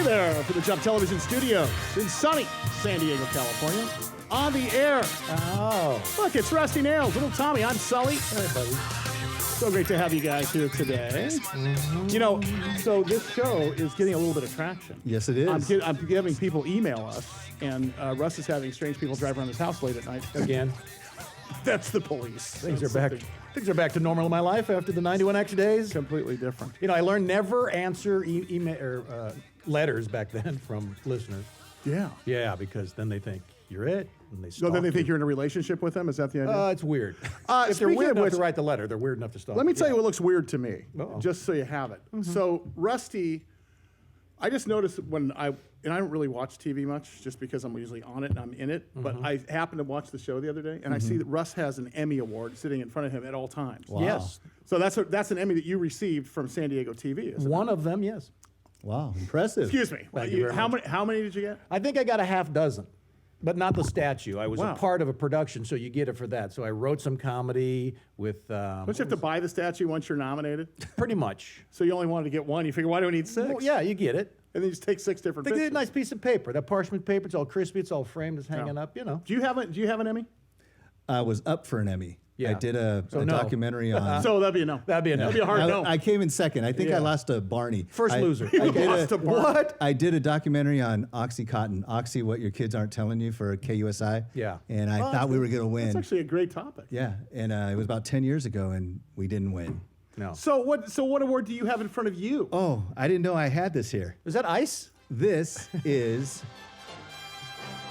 there from the Jump Television Studios in sunny San Diego, California. On the air. Oh. Look, it's Rusty Nailz. Little Tommy, I'm Sully. Hey, buddy. So great to have you guys here today. Mm-hmm. You know, so this show is getting a little bit of traction. Yes, it is. I'm having people email us, and Russ is having strange people drive around his house late at night. Again. That's the police. Things are back to normal in my life after the 91 extra days. Completely different. You know, I learned never answer email or letters back then from listeners. Yeah. Yeah, because then they think you're it, and they So then they think you're in a relationship with them? Is that the idea? It's weird. If they're speaking weird of enough which- to write the letter, they're weird enough to stalk. Let me tell you what looks weird to me, Uh-oh. just so you have it. Mm-hmm. So Rusty, I just noticed when I don't really watch TV much, just because I'm usually on it and I'm in it. Mm-hmm. But I happened to watch the show the other day, and I see that Russ has an Emmy award sitting in front of him at all times. Wow. Yes. So that's an Emmy that you received from San Diego TV, isn't it? One of them, yes. Wow, impressive. Excuse me. Thank you very much. How many did you get? I think I got a half dozen, but not the statue. I was Wow. a part of a production, so you get it for that. So I wrote some comedy with... Don't you have to buy the statue once you're nominated? pretty much. So you only wanted to get one. You figure, why do I need six? Well, yeah, you get it. And then you just take six different They get pictures. a nice piece of paper. That parchment paper, it's all crispy, it's all framed, it's hanging up, you know. Do you have an Emmy? I was up for an Emmy. Yeah. I did a So no. documentary on. So that'd be a no. That'd be a no. That'd be a hard no. I came in second. I think Yeah. I lost to Barney. First loser. I did Lost to Barney. What? I did a documentary on Oxycontin. Oxy, what your kids aren't telling you for KUSI. Yeah. And I thought we were going to win. That's actually a great topic. Yeah. And it was about 10 years ago, and we didn't win. No. So what award do you have in front of you? Oh, I didn't know I had this here. Is that ice? This is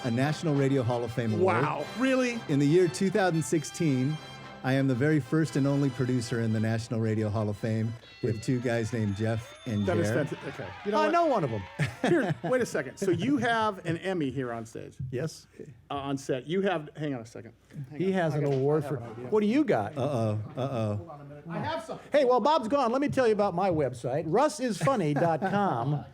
a National Radio Hall of Fame award. Wow, really? In the year 2016, I am the very first and only producer in the National Radio Hall of Fame with two guys named Jeff and That is Jer. fantastic. Okay. You know I what? know one of them. Here, wait a second. So you have an Emmy here on stage, Yes. on set. You have. Hang on a second. He has an award for... What do you got? Hold on a minute. I have something. Hey, well, Bob's gone. Let me tell you about my website, russisfunny.com,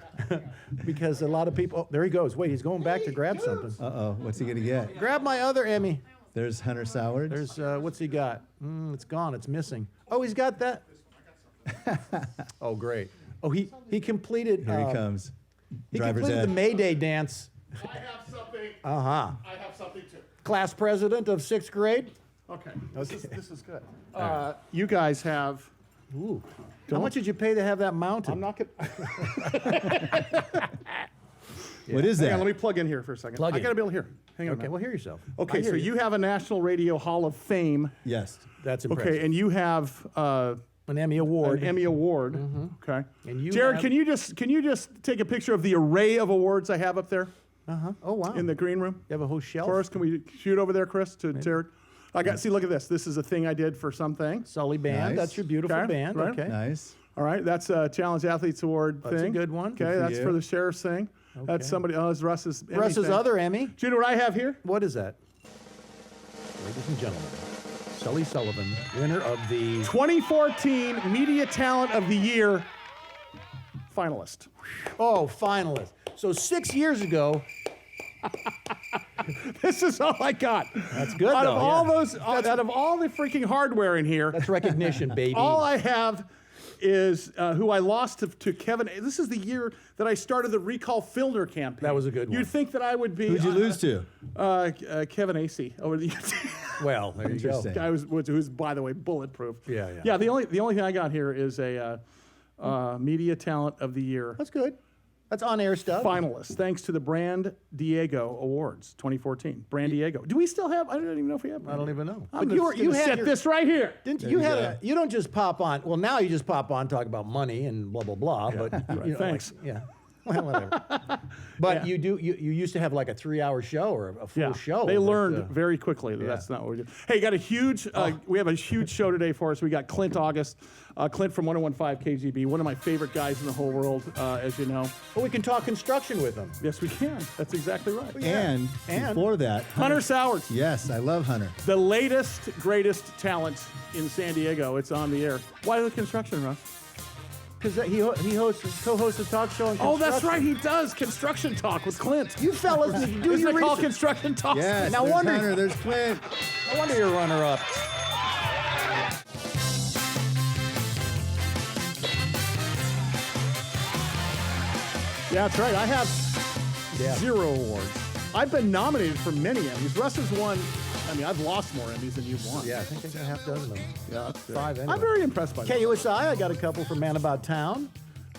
because a lot of people... Oh, there he goes. Wait, he's going back to grab something. Uh-oh, what's he going to get? Grab my other Emmy. There's Hunter Sowards. There's, what's he got? It's gone. It's missing. Oh, he's got that. Oh, great. Oh, he completed... Here he comes. He Driver's completed ed. the Mayday dance. I have something. Uh-huh. I have something too. Class president of 6th grade. Okay. This is good. You guys have. Ooh. How much did you pay to have that mounted? I'm not gonna. What is Hang that? on. Let me plug in here for a second. Plug I in. gotta be able to hear. Hang on. a Okay, minute. well, hear yourself. I Okay, hear so you have a National Radio Hall of Fame. Yes. That's impressive. Okay, and you have An Emmy award. an Emmy award. Okay. And you Jared, have- can you just take a picture of the array of awards I have up there Uh-huh. Oh, wow. in the green room? You have a whole shelf? For us, can we shoot over there, Chris, to Jared? I got. See, look at this. This is a thing I did for something. Sully band. Nice. That's your beautiful Okay, band. right. Okay. Nice. All right, that's a Challenge Athletes Award That's a thing. good one. Okay, Good for that's you. for the sheriff's thing. That's somebody. Oh, it's Russ's. Emmy Russ's thing. other Emmy. Do you know what I have here? What is that? Ladies and gentlemen, Sully Sullivan, winner of the... 2014 Media Talent of the Year finalist. Oh, finalist. So 6 years ago... This is all I got. That's good, Out though, of all yeah. those, out of all the freaking hardware in here, That's recognition, baby. all I have is who I lost to Kevin. This is the year that I started the Recall Filner campaign. That was a good one. You'd think that I would be. Who'd you lose to? Kevin Acey over the Well, there you go. Interesting. guy who's by the way bulletproof. Yeah. Yeah. The only thing I got here is a Media Talent of the Year That's good. That's on-air stuff. finalist, thanks to the Brand Diego Awards 2014. Brand Diego. Do we still have? I don't even know if we have. I don't even know. I'm But you had set your- this right here. Didn't you you had go. a, you don't just pop on. Well, now you just pop on, talk about money and blah blah blah. But right. you know, Thanks. like, yeah. Well, whatever. But Yeah. you used to have like a 3-hour show or a full show. They but, learned very quickly that that's not what we do. Hey, got a huge. We have a huge show today for us. We got Clint August, Clint from 101.5 KGB, one of my favorite guys in the whole world, as you know. Well, we can talk construction with them. Yes, we can. That's exactly right. And before that, Hunter Sowards, Yes, I love Hunter. the latest, greatest talent in San Diego. It's on the air. Why the construction, Russ? Because he co-hosts a talk show on Oh, that's construction. right. He does construction talk with Clint. You fellas need to do Isn't your it called research. construction talk? Yes, Now there's wonder- Hunter, there's Clint. No wonder you're runner-up. Yeah, that's right. I have 0 awards. I've been nominated for many Emmys. Russ has won. I mean, I've lost more Emmys than you've won. Yeah, I think I got a half dozen of them. Yeah, that's good. 5 anyway. I'm very impressed by that. KUSI, I got a couple for Man About Town.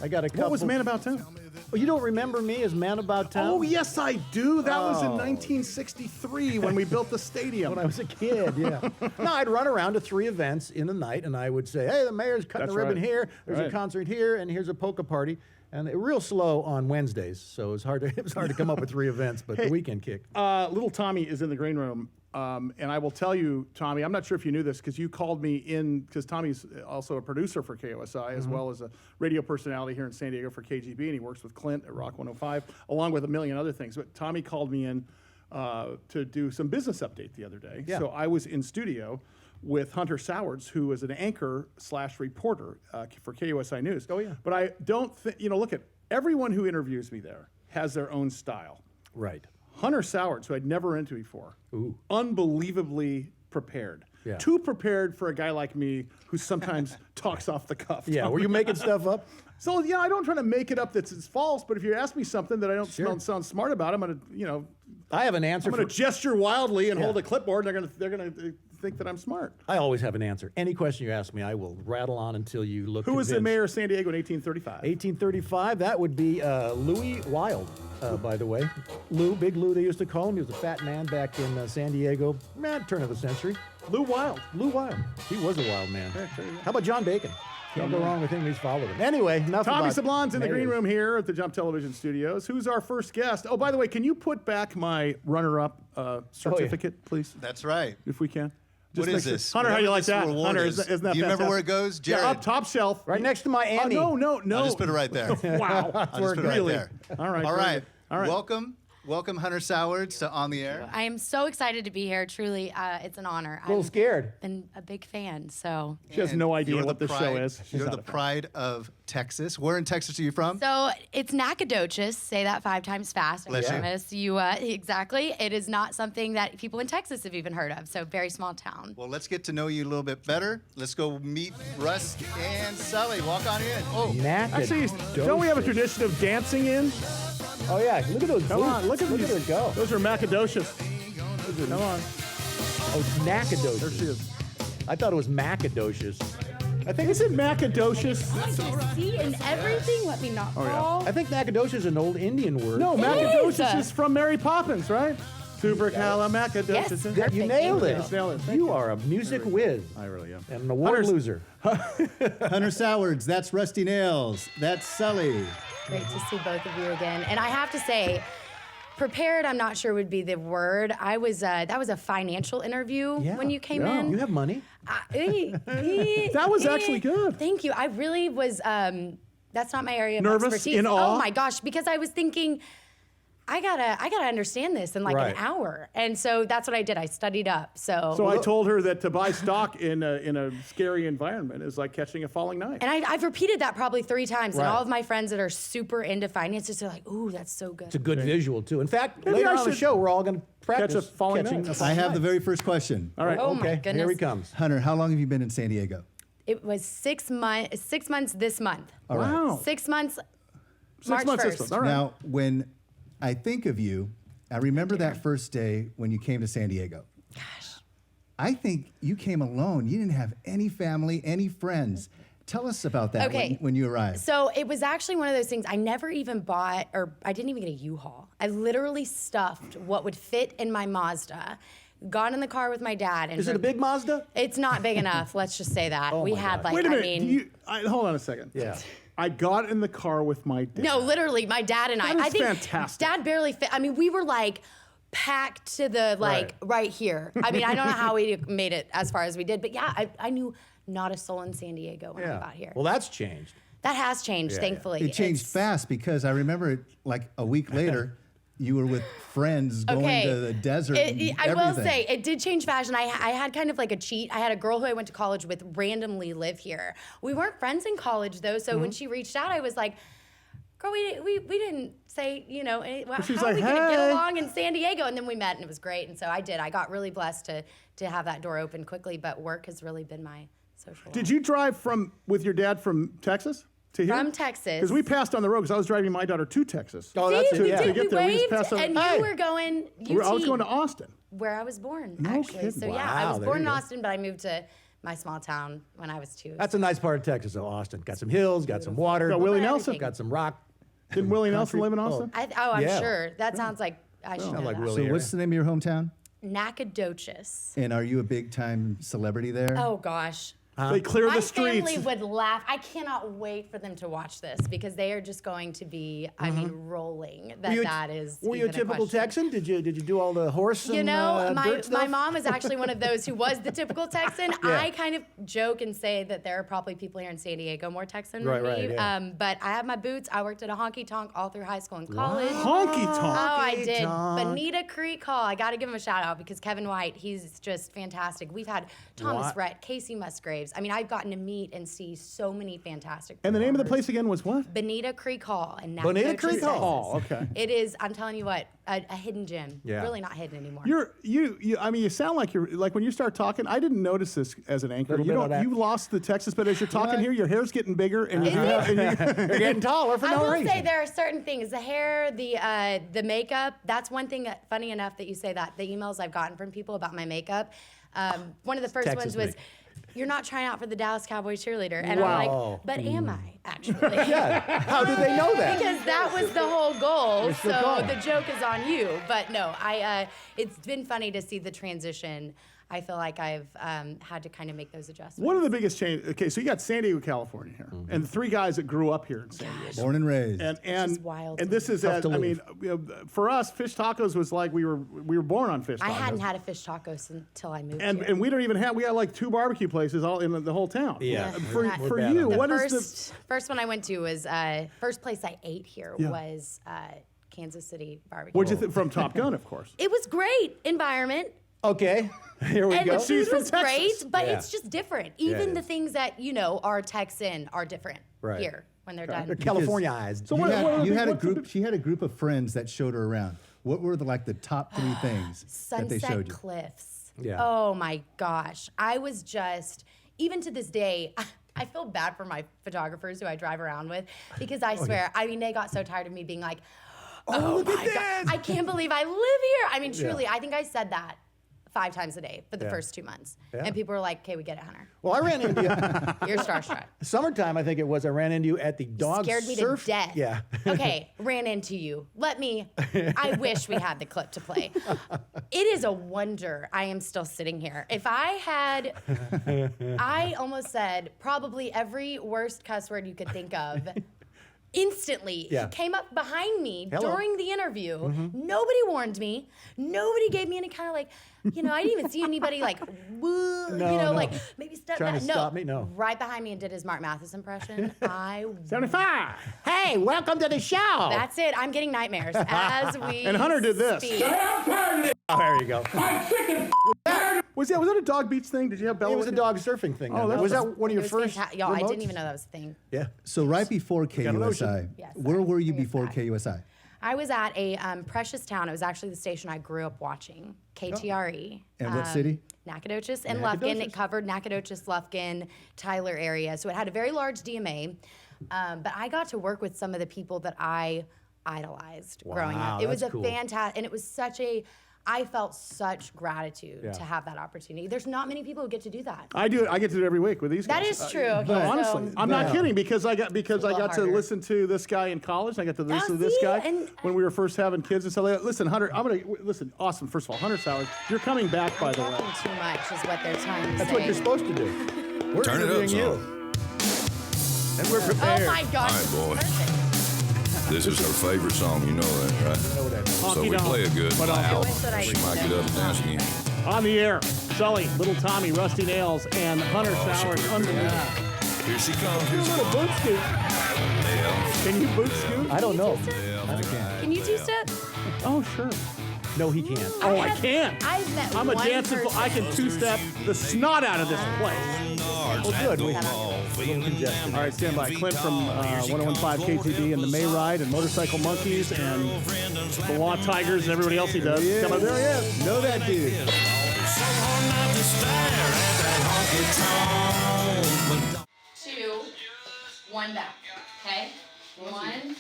I got a couple. What was Man About Town? Oh, you don't remember me as Man About Town? Oh, yes, I do. That was in 1963 when we built the stadium. When I was a kid, yeah. No, I'd run around to 3 events in the night, and I would say, hey, the mayor's cutting That's the ribbon right. here, there's a Right. concert here, and here's a polka party. And it real slow on Wednesdays, so it was hard to come up with 3 events, but the weekend kick. Little Tommy is in the green room, and I will tell you, Tommy, I'm not sure if you knew this because you called me in, because Tommy's also a producer for KUSI as well as a radio personality here in San Diego for KGB, and he works with Clint at Rock 105, along with a million other things. But Tommy called me in to do some business update the other day. Yeah. So I was in studio with Hunter Sowards, who is an anchor/reporter for KUSI News. Oh, yeah. But I don't think, look at everyone who interviews me there has their own style. Right. Hunter Sowards, who I'd never interviewed before, unbelievably prepared. Yeah. Too prepared for a guy like me who sometimes talks off the cuff. Yeah, were you making stuff up? So, yeah, I don't try to make it up that's false, but if you ask me something that I don't sound smart about, I'm going to, I have an answer I'm going to gesture wildly and Yeah. hold a clipboard, and they're going to think that I'm smart. I always have an answer. Any question you ask me, I will rattle on until you look Who was the convinced. mayor of San Diego in 1835? 1835, that would be Louis Wilde, by the way. Big Lou, they used to call him. He was a fat man back in San Diego, turn of the century. Lou Wilde. Lou Wilde. He was a wild man. sure, yeah. How about John Bacon? Can't go wrong with him. He's followed him. Anyway, enough Tommy about Sablon's in the green mayors. room here at the Jump Television Studios. Who's our first guest? Oh, by the way, can you put back my runner-up certificate, please, That's right. if we can? What make is sure- this? Hunter, how Whatever you like this that? reward Hunter, is. isn't that Do you remember where it fantastic? goes? Jared. Yeah, up top shelf. Right next to my Emmy. No. I'll just put it right there. Wow. I'll just put it right there. All right. All very right. good. All right. Welcome, Hunter Sowards, to On the Air. I am so excited to be here. Truly, it's an honor. A little scared. I've been a big fan, so. She has no idea You're what the this pride, show is. She's You're not the a fan. pride of Texas. Where in Texas are you from? So it's Nacogdoches. Say that 5 times fast. I Bless you. promise you. Exactly. It is not something that people in Texas have even heard of. So very small town. Well, let's get to know you a little bit better. Let's go meet Russ and Sully. Walk on in. Oh, Actually, don't we have a tradition of dancing in? Oh, yeah. Look at those Come boots. on, look at her these. go. Those are Macadocious. Come on. Oh, Nacogdoches. There she is. I thought it was Macadocious. I think, is it Macadocious? I just see in everything. Let me not fall. I think Nacogdoches is an old Indian word. No, It Macadocious is. is from Mary Poppins, right? Supercalifragilisticexpialidocious. Yes. You Perfect. nailed Thank it. you. Nailed it. Thank You you. are a music whiz I really am. and an award Hunter's- loser. Hunter Sowards, that's Rusty Nailz, that's Sully. Great to see both of you again. And I have to say, prepared, I'm not sure would be the word. I was that was a financial interview Yeah. when you came Yeah. in. You have money. That was actually good. Thank you. I really was. That's not my area of Nervous? expertise. In awe? Oh my gosh! Because I was thinking, I gotta understand this in like Right. an hour, and so that's what I did. I studied up. So I told her that to buy stock in a scary environment is like catching a falling knife. And I've repeated that probably 3 times, Right. and all of my friends that are super into finances are like, "Ooh, that's so good." It's a good visual, too. In fact, Maybe later I on in the should show, we're all going to practice a falling catching knife. a falling I have the knife. very first question. All right. Oh my Okay, goodness! here he comes. Hunter, how long have you been in San Diego? It was 6 months. 6 months this month. All right. Wow. 6 months. 6 March months 1st. this month. All right. Now, when I think of you, I remember that first day when you came to San Diego. Gosh. I think you came alone. You didn't have any family, any friends. Tell us about that Okay. when you arrived. So it was actually one of those things I never even bought, or I didn't even get a U-Haul. I literally stuffed what would fit in my Mazda, got in the car with my dad. And Is it a big Mazda? It's not big enough. Let's just say that. Oh we my had God. like, Wait a minute. I mean, Hold on a second. Yeah. I got in the car with my dad. no, literally, my dad and I. That is I think fantastic. Dad barely fit. I mean, we were like packed to the right here. I mean, I don't know how we made it as far as we did, but yeah, I knew not a soul in San Diego when I got here. Well, that's changed. That has changed, Yeah, thankfully. It changed It's- fast because I remember it like a week later, you were with friends going to the desert. and I will everything. say, it did change fashion. I had kind of like a cheat. I had a girl who I went to college with randomly live here. We weren't friends in college, though, so when she reached out, I was like, girl, we didn't say, you know, how she's are like, we going to get "Hey." along in San Diego? And then we met, and it was great. And so I did. I got really blessed to have that door open quickly, but work has really been my social Did life. you drive with your dad from Texas? To here? From Texas. Because we passed on the road because I was driving my daughter to Texas. Oh, See, that's it. we Yeah. did. get We there, we just waved, passed on- and Hey! you were going UT. I was going to Austin. where I was born, No actually. kidding. So yeah, I Wow, was there born you in go. Austin, but I moved to my small town when I was 2. That's a nice part of Texas, though, Austin. Got some hills, got some water. Got Willie Got Nelson. everything. Got some rock. Didn't Willie Nelson live in Austin? I'm Yeah. sure. That sounds like I should know like that. Willie. So what's the name of your hometown? Nacogdoches. And are you a big time celebrity there? Oh gosh. They clear My the streets. family would laugh. I cannot wait for them to watch this because they are just going to be, I mean, rolling. That is. Were you a even typical question. Texan? Did you do all the horse and You know, dirt my stuff? mom is actually one of those who was the typical Texan. I kind of joke and say that there are probably people here in San Diego more Texan Right, than me. right, yeah. But I have my boots. I worked at a honky tonk all through high school and college. Honky Oh, tonk. I did. Honky-tonk. Bonita Creek Hall. I got to give him a shout out because Kevin White, he's just fantastic. We've had Thomas What? Rhett, Casey Musgraves. I mean, I've gotten to meet and see so many fantastic And the name of the performers. place again was what? Bonita Creek Hall in Bonita Nacogdoches, Creek Hall. Texas. Okay. It is, I'm telling you what, a hidden gem. Yeah. Really not hidden anymore. I mean, you sound like you're like when you start talking. I didn't notice this as an anchor. Little You bit of don't. that. You lost the Texas, but as you're talking here, your hair's getting bigger, and you have. And You're getting taller for I no will reason. say there are certain things. The hair, the makeup. That's one thing. Funny enough that you say that. The emails I've gotten from people about my makeup. One of the first Texas ones was, me. "You're not trying out for the Dallas Cowboys cheerleader," and Wow. I'm like, "But am I actually?" Yeah. How do they know that? Because that was the whole goal. It's the So goal. the joke is on you. But no, it's been funny to see the transition. I feel like I've had to kind of make those adjustments. one of the biggest changes. Okay, so you got San Diego, California here, and the 3 guys that grew up here in San Diego. Born and raised. And is wild and to this is Tough as, to I mean, leave. for us, fish tacos was like we were born on fish tacos. I hadn't had a fish taco until I moved And here. and we don't even have. We had like 2 barbecue places all in the whole town. Yeah. For We're for bad you, on that. what the is first one I went to was first place I ate here Yeah. was Kansas City barbecue. What'd you think from Top Gun, of course? It was great environment. Okay. Here we And go. the food She's from was Texas. great, but Yeah. it's just different. it Even the is. things that, are Texan are different Right. here when they're They're done. Californiaized. So You what- had, what are you the- had a what's the group. She had a group of friends that showed her around. What were the top 3 things that they Sunset showed you? Cliffs. Yeah. Oh my gosh. I was just, even to this day, I feel bad for my photographers who I drive around with because I swear, I mean, they got so tired of me being like, oh look at my this." God, I can't believe I live here. I mean, truly, I think I said that 5 times a day for the Yeah. first 2 months. Yeah. And people were like, okay, we get it, Hunter. Well, I ran into you. You're starstruck. Summertime, I think it was. I ran into you at the dog Scared me surf. to death. Yeah. Okay, ran into you. I wish we had the clip to play. It is a wonder I am still sitting here. If I had, I almost said probably every worst cuss word you could think of. Instantly, Yeah. he came up behind me Hello. during the interview. Nobody warned me. Nobody gave me any kind of like, I didn't even see anybody like, woo, No. like maybe step Trying back. to No, stop me? No. right behind me and did his Mark Mathis impression. 75. Hey, welcome to the show. That's it. I'm getting nightmares as we And Hunter did this. speak. Oh, there you go. Was that a Dog Beach thing? Did you have Bella? It was a with dog surfing thing. Oh, then. that was was- that one of your It was first? Y'all, I remotes? didn't even know that was a thing. Yeah. So right before got an ocean. KUSI, Yes, where I were you think it's before that. KUSI? I was at a precious town. It was actually the station I grew up watching, KTRE. And what city? Nacogdoches and Lufkin. Nacogdoches. It covered Nacogdoches, Lufkin, Tyler area. So it had a very large DMA. But I got to work with some of the people that I idolized growing Wow, up. It was that's a cool. fantastic, and it was I felt such gratitude Yeah. to have that opportunity. There's not many people who get to do that. I do it. I get to do it every week with these That guys. is true. No, Okay, honestly, so- I'm not Yeah. kidding because I got little to harder. listen to this guy in college. I got to listen to this see, guy and- when we were first having kids and stuff like that. Listen, Hunter, listen. Awesome. First of all, Hunter Sowards, you're coming back, by the way. Talking too much is what they're trying to That's say. what you're supposed to do. We're Turn it up interviewing you. And we're Oh prepared. my gosh. All right, boy. Perfect. This is her favorite song, you know that, right? Know that. So Honky we tonk. play a good But loud. I wish that I She could might sing get up and dance that. again. On the air, Sully, Little Tommy, Rusty Nailz, and Hunter Sowards. Unbelievable. Here she comes. Here Do a she little comes. boot scoot. Yeah. Can you boot scoot? I don't know. Can you two-step? Oh, sure. No, he can't. Oh, I can. I've met I'm a one dancing. I person. can two-step the snot out of this place. Well, good. We have a little congestion. All right, stand by. Clint from 1015 KTB and the May Ride and Motorcycle Monkeys and the Law Tigers and everybody else he does. Come on, there he is. Know that dude. Two, one. one back. Okay? 1,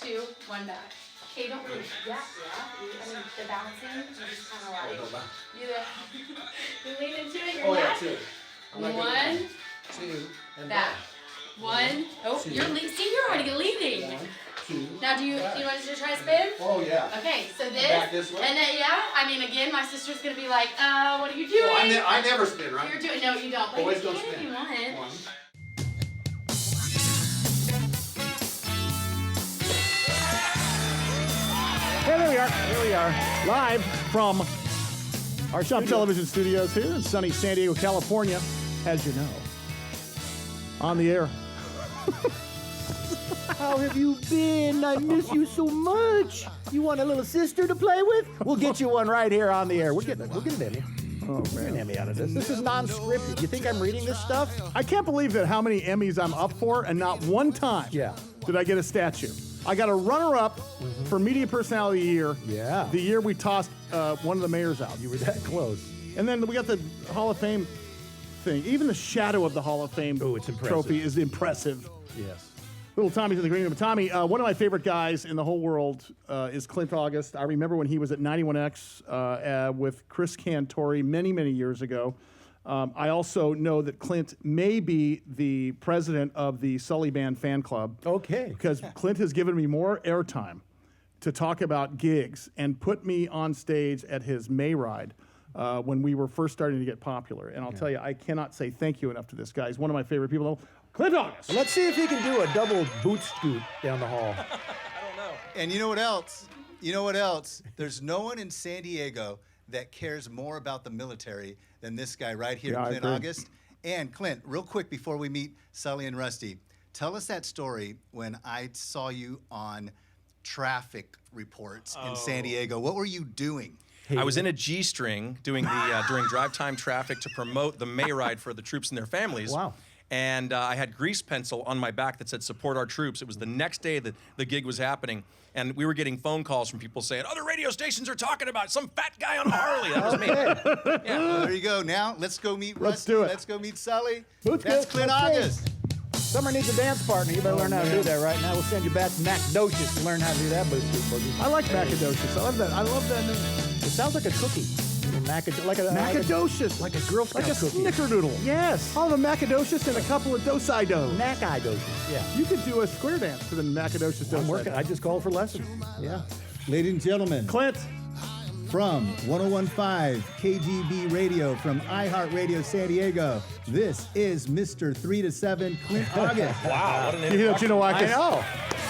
2, 1 back. Okay, don't really, yeah. I mean, the bouncing, you just kind of like, you lean into it, your neck. 1, 2, and back. 1, oh, see, you're already leaning. 1, 2. Now, do you want us to try to spin? Oh, yeah. Okay, so Back this way? and then, I mean, again, my sister's gonna be like, what are you doing? Well, I never spin, right? You're doing, no, you don't. But Boys you don't can if spin. you want. 1. Hey, there we are, live from our Shop Television studios here in sunny San Diego, California, as you know, on the air. How have you been? I miss you so much. You want a little sister to play with? We'll get you one right here on the air. We'll get an Emmy. Oh, We'll get an man. Emmy out of this. This is non-scripted. You think I'm reading this stuff? I can't believe that how many Emmys I'm up for, and not one time did I get a statue. I got a runner-up for Media Personality of the Year. Yeah. The year we tossed one of the mayors out. You were that close. And then we got the Hall of Fame thing. Even the shadow of the Hall of Fame it's impressive. trophy is impressive. Yes. Little Tommy's in the green room. Tommy, one of my favorite guys in the whole world is Clint August. I remember when he was at 91X with Chris Cantori many, many years ago. I also know that Clint may be the president of the Sully Band fan club. Okay. Because Clint has given me more airtime to talk about gigs and put me on stage at his May Ride when we were first starting to get popular. And I'll tell you, I cannot say thank you enough to this guy. He's one of my favorite people. Clint August. Let's see if he can do a double boot scoot down the hall. And you know what else? There's no one in San Diego that cares more about the military than this guy right here, Yeah, I Clint agree. August. And Clint, real quick before we meet Sully and Rusty, tell us that story when I saw you on traffic reports in San Diego. What were you doing? I was in a G-string doing the during drive time traffic to promote the May Ride for the troops and their families. Wow. And I had grease pencil on my back that said "Support our troops." It was the next day that the gig was happening, and we were getting phone calls from people saying, "Other radio stations are talking about some fat guy on a Harley." That was me. Yeah. Well, there you go. Now let's go meet Let's Rusty. do it. Let's go meet Sully. Let's That's go. Clint Okay. August. Summer needs a dance partner. You better learn how to do that right now. We'll send you back to Macdocious to learn how to do that boot scoot, boogie. I like Macadocious. I love that. I love that name. It sounds like a cookie. Like a Macadocious. like a Girl Scout Like a cookie. snickerdoodle. Yes. All the Macadocious and a couple of Dosai-Do. Macadocious. Yeah. You could do a square dance to the Macadocious Dosai-Do. I'm working. I just called for lessons. Yeah. Ladies and gentlemen, Clint. from 1015 KGB Radio from iHeartRadio San Diego, this is Mr. 3 to 7 Clint August. Wow, what an You know what? I know.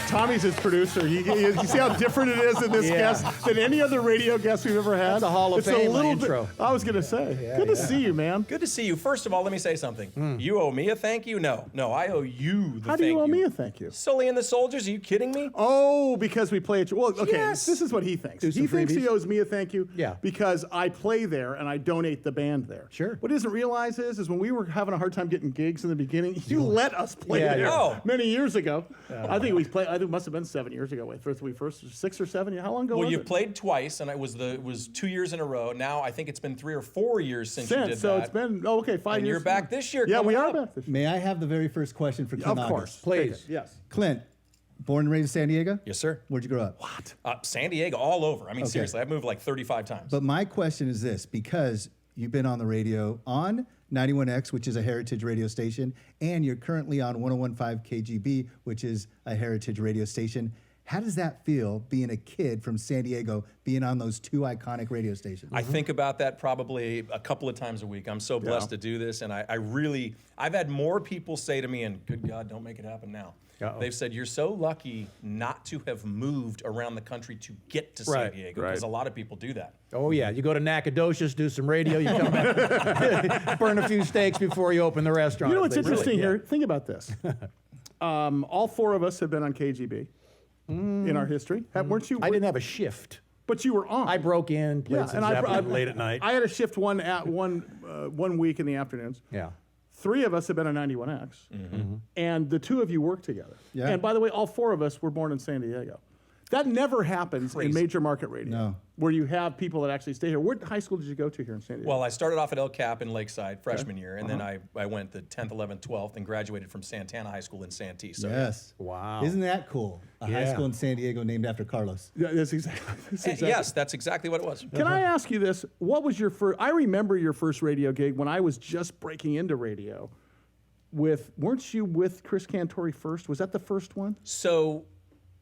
Tommy's his producer. You see how different it is in this Yeah. guest than any other radio guest we've ever had? That's a Hall of It's Fame little intro. Bit, I was going to say. Good to see you, man. Good to see you. First of all, let me say something. You owe me a thank you? No, I owe you the How thank do you you. owe me a thank you? Sully and the Soldiers, are you kidding me? Oh, because we play at your... Well, okay, Yes. this is what he thinks. Do He some thinks he freebies. owes me a thank you Yeah. because I play there and I donate the band there. Sure. What he doesn't realize is when we were having a hard time getting gigs in the beginning, you let us play Yeah, there yeah. Oh. many years ago. I think it must have been 7 years ago. We first 6 or 7. How long ago Well, was you it? played twice, and it was 2 years in a row. Now I think it's been 3 or 4 years since you did So that. it's been 5 And years. you're back this year, Yeah, we coming are up. back this year. May I have the very first question for Clint Of course, August? Please. Take it. Yes. Clint, born and raised in San Diego? Yes, sir. Where'd you grow up? San Diego, all over. I mean, seriously, I've moved like 35 times. But my question is this, because you've been on the radio on 91X, which is a heritage radio station, and you're currently on 1015 KGB, which is a heritage radio station. How does that feel, being a kid from San Diego, being on those two iconic radio stations? I think about that probably a couple of times a week. I'm so blessed to do this, and I've had more people say to me, and good God, don't make it happen now. Uh-oh. They've said, you're so lucky not to have moved around the country to get to San Right, Diego, right. because a lot of people do that. Oh, yeah. You go to Nacogdoches, do some radio, you come back, burn a few steaks before you open the restaurant. You know what's Really, interesting yeah. here? Think about this. All 4 of us have been on KGB in our history. Weren't you? I didn't have a shift. But you were on. I broke in, played some Zeppelin late at night. I had a shift one week in the afternoons. Yeah. 3 of us have been on 91X, and the 2 of you work together. Yeah. And by the way, all 4 of us were born in San Diego. That never happens in Crazy. major market radio. No. Where you have people that actually stay here. What high school did you go to here in San Diego? Well, I started off at El Cap in Lakeside freshman year, and then I went the 10th, 11th, 12th, and graduated from Santana High School in Santee. So Yes. Wow. Isn't that cool? A high Yeah. school in San Diego named after Carlos. Yeah, that's exactly. yes, that's exactly what it was. Can I ask you this? What was your first? I remember your first radio gig when I was just breaking into radio. Weren't you with Chris Cantori first? Was that the first one? So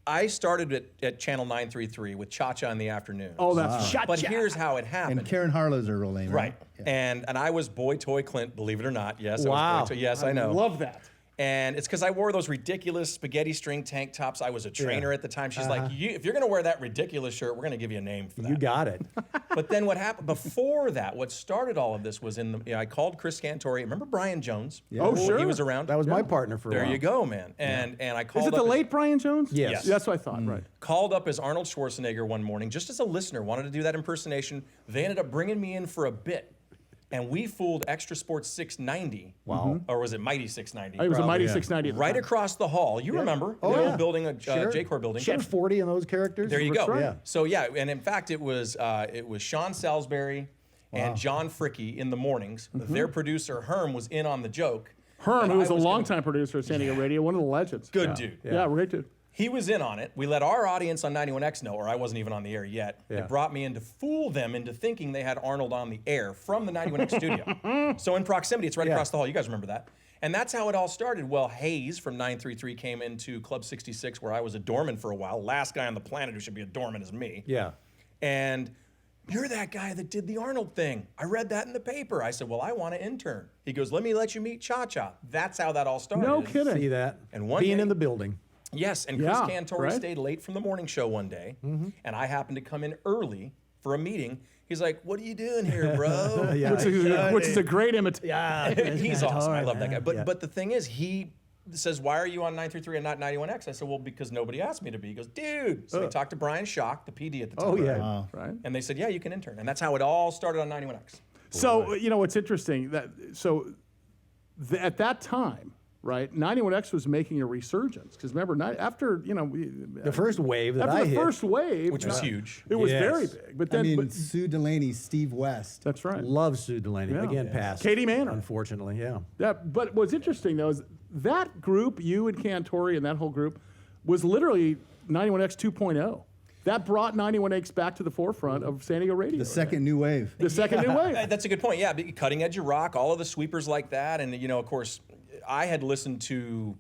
I started at Channel 933 with Cha-Cha in the afternoon. Oh, that's right. But here's how it happened. And Karen Harlow's her real name, right? Right. And I was Boy Toy Clint, believe it or not. Yes, I Wow. was Boy Toy. Yes, I know. Love that. And it's because I wore those ridiculous spaghetti string tank tops. I was a trainer at the time. She's like, if you're going to wear that ridiculous shirt, we're going to give you a name for that. You got it. But then what happened before that, what started all of this was I called Chris Cantori. Remember Brian Jones? Yeah. Oh, He sure. was around. That was my partner for a There while. you go, man. And I called Is it up the his- late Brian Jones? Yes. That's what I thought. Right. called up as Arnold Schwarzenegger one morning, just as a listener, wanted to do that impersonation. They ended up bringing me in for a bit. And we fooled Extra Sports 690. Wow. Or was it Mighty 690? It was a Probably. mighty 690. at the Right time. across the hall. You remember Oh, the yeah. old building, J-Corps building. She had 40 in those characters. There you That's go. right. Yeah. So yeah, and in fact, it was Sean Salisbury and John Fricke in the mornings. Their producer Herm was in on the joke. Herm, that who was I a gonna- longtime producer at San Diego Radio, one of the legends. Good dude. Yeah, great dude. He was in on it. We let our audience on 91X know, or I wasn't even on the air yet. Yeah. It brought me in to fool them into thinking they had Arnold on the air from the 91X studio. So in proximity, it's right across the hall. You guys remember that. And that's how it all started. Well, Hayes from 933 came into Club 66, where I was a doorman for a while. Last guy on the planet who should be a doorman is me. Yeah. And you're that guy that did the Arnold thing. I read that in the paper. I said, well, I want to intern. He goes, let me let you meet Cha-Cha. That's how that all started. No kidding. See that? And one Being day- in the building. Yes, and Chris Yeah, Cantori right. stayed late from the morning show one day, and I happened to come in early for a meeting. He's like, what are you doing here, bro? Yeah. Which is a great imitation. Yeah. He's awesome. I love that guy. But Yeah. but the thing is, he says, why are you on 933 and not 91X? I said, well, because nobody asked me to be. He goes, dude. So we talked to Brian Schock, the PD at the time. Oh, yeah. Wow. Right. And they said, yeah, you can intern. And that's how it all started on 91X. So, you know, what's interesting at that time, right, 91X was making a resurgence. Because remember, after, you know, The first wave that after I the hit. first wave, Which was huge. It was Yes. very big. But I then, mean, Sue Delaney, Steve West. that's right. Love Sue Delaney. Yeah. Again, Yes. passed. Katie Manor. Unfortunately, yeah. Yeah, but what's interesting though is that group, you and Cantori and that whole group, was literally 91X 2.0. That brought 91X back to the forefront of San Diego radio. The second new wave. The second new wave. That's a good point. Yeah, cutting edge of rock, all of the sweepers like that. And, you know, of course, I had listened to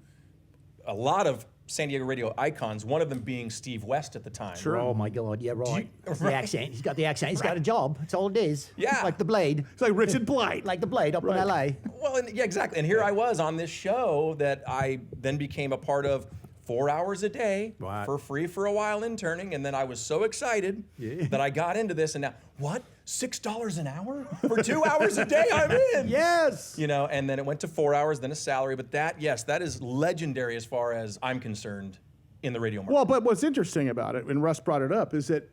a lot of San Diego radio icons, one of them being Steve West at the time. Sure. Oh my God, yeah, right. It's the accent. He's got the accent. He's got a job. That's all it is. Yeah. Like the Blade. It's like Richard Blight. Like the Blade up in LA. Well, yeah, exactly. And here I was on this show that I then became a part of 4 hours a day Wow. for free for a while interning. And then I was so excited that I got into this. And now, what? $6 an hour? For 2 hours a day, I'm in. Yes. You know, and then it went to 4 hours, then a salary. But that, yes, that is legendary as far as I'm concerned in the radio market. Well, but what's interesting about it, and Russ brought it up, is that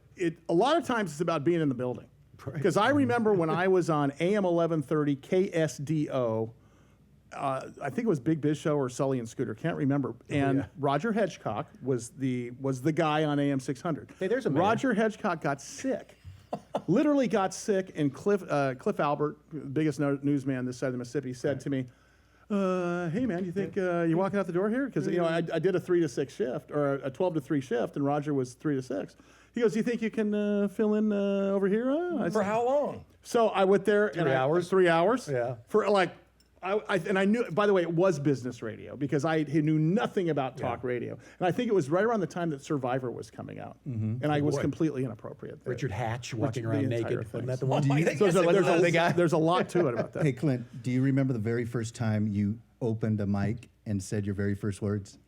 a lot of times it's about being in the building. Because I remember when I was on AM 1130 KSDO, I think it was Big Biz Show or Sully and Scooter, can't remember. And Roger Hedgecock was the guy on AM 600. Hey, there's a man. Roger Hedgecock got sick. Literally got sick, and Cliff Albert, biggest newsman this side of the Mississippi, said to me, hey man, you think you're walking out the door here? Because you know I did a 3 to 6 shift or a 12 to 3 shift, and Roger was 3 to 6. He goes, "Do you think you can fill in over here?" I For said- how long? So I went there. 3 hours? 3 hours. Yeah. For like, I knew. By the way, it was business radio because I knew nothing about talk radio, and I think it was right around the time that Survivor was coming out, and I was completely inappropriate. there. Richard Hatch walking the aund entire naked. thing. Wasn't that the one? my So God. there's a lot to it about that. Hey, Clint, do you remember the very first time you opened a mic and said your very first words?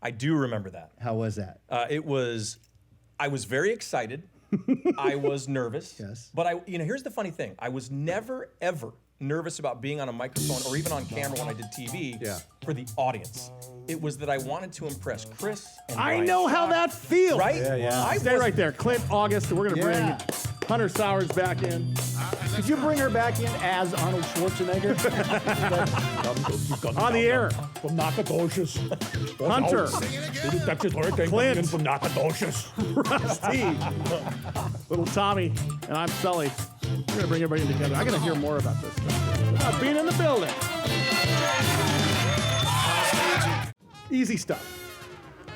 I do remember that. How was that? I was very excited. I was nervous. Yes. But here's the funny thing. I was never, ever nervous about being on a microphone or even on camera when I did TV for the audience. It was that I wanted to impress Chris and I Brian know how Schock, that feels. Right? Yeah. I Stay right there, Clint August. We're gonna Yeah. bring Hunter Sowards back in. Could you bring her back in as Arnold Schwarzenegger? On the air. From Nacogdoches. Hunter. Clint. From Nacogdoches. Rusty. Little Tommy. And I'm Sully. We're going to bring everybody together. I got to hear more about this stuff. Being in the building. Easy stuff.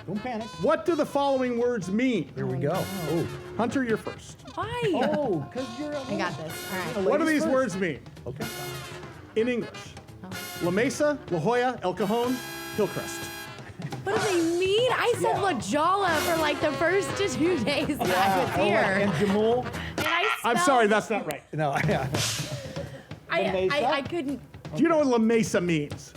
Don't panic. What do the following words mean? Here we go. Oh, Hunter, you're first. Why? oh, because you're. I got this. All right. What do Ladies these first. words mean? Okay. In English. La Mesa, La Jolla, El Cajon, Hillcrest. What do they mean? I said La Jolla for like the first 2 days that I was Oh, here. and Jamul. And I I'm spelled- sorry, that's not right. No, yeah. I couldn't. Do you know what La Mesa means?